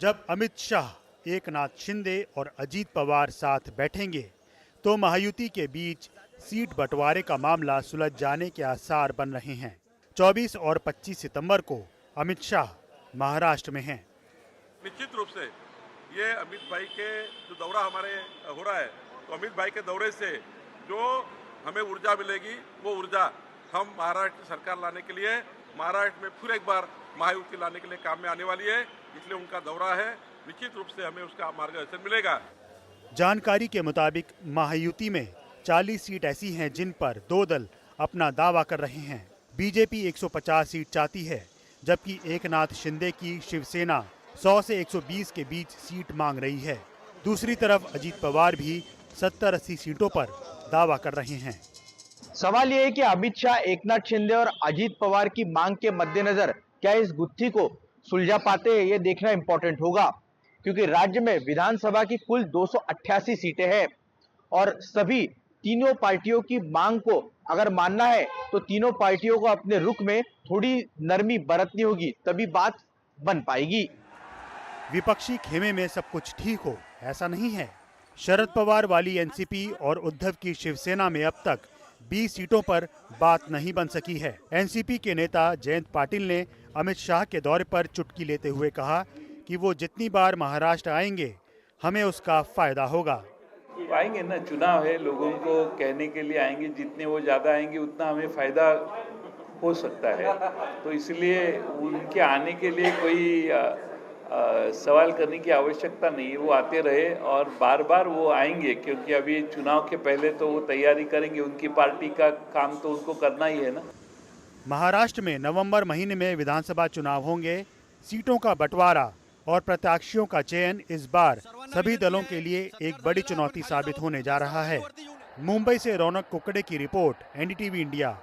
जब अमित शाह, एकनाथ शिंदे और अजीत पवार साथ बैठेंगे तो महायुति के बीच सीट बंटवारे का मामला सुलझ जाने के आसार बन रहे हैं। 24 और 25 सितंबर को अमित शाह महाराष्ट्र में हैं। निश्चित रूप से ये अमित भाई के जो दौरा हमारे हो रहा है, तो अमित भाई के दौरे से जो हमें ऊर्जा मिलेगी, वो ऊर्जा हम महाराष्ट्र सरकार लाने के लिए, महाराष्ट्र में फिर एक बार महायुति लाने के लिए काम में आने वाली है। इसलिए उनका दौरा है, निश्चित रूप से हमें उसका मार्गदर्शन मिलेगा। जानकारी के मुताबिक महायुति में 40 सीट ऐसी हैं जिन पर दो दल अपना दावा कर रहे हैं। बीजेपी 150 सीट चाहती है, जबकि एकनाथ शिंदे की शिवसेना 100 से 120 के बीच सीट मांग रही है। दूसरी तरफ अजीत पवार भी 70-80 सीटों पर दावा कर रहे हैं। सवाल यह है कि अमित शाह, एकनाथ शिंदे और अजीत पवार की मांग के मद्देनजर क्या इस गुत्थी को सुलझा पाते हैं, ये देखना इंपॉर्टेंट होगा, क्योंकि राज्य में विधानसभा की कुल 288 सीटें हैं और सभी तीनों पार्टियों की मांग को अगर मानना है तो तीनों पार्टियों को अपने रुख में थोड़ी नरमी बरतनी होगी, तभी बात बन पाएगी। विपक्षी खेमे में सब कुछ ठीक हो, ऐसा नहीं है। शरद पवार वाली एनसीपी और उद्धव की शिवसेना में अब तक 20 सीटों पर बात नहीं बन सकी है। एनसीपी के नेता जयंत पाटिल ने अमित शाह के दौरे पर चुटकी लेते हुए कहा कि वो जितनी बार महाराष्ट्र आएंगे हमें उसका फायदा होगा। आएंगे ना, चुनाव है, लोगों को कहने के लिए आएंगे, जितने वो ज़्यादा आएंगे उतना हमें फायदा हो सकता है। तो इसलिए उनके आने के लिए कोई सवाल करने की आवश्यकता नहीं है। वो आते रहे और बार बार वो आएंगे, क्योंकि अभी चुनाव के पहले तो वो तैयारी करेंगे, उनकी पार्टी का काम तो उनको करना ही है ना। महाराष्ट्र में नवंबर महीने में विधानसभा चुनाव होंगे। सीटों का बंटवारा और प्रत्याशियों का चयन इस बार सभी दलों के लिए एक बड़ी चुनौती साबित होने जा रहा है। मुंबई से रौनक कुकड़े की रिपोर्ट, एनडीटीवी इंडिया।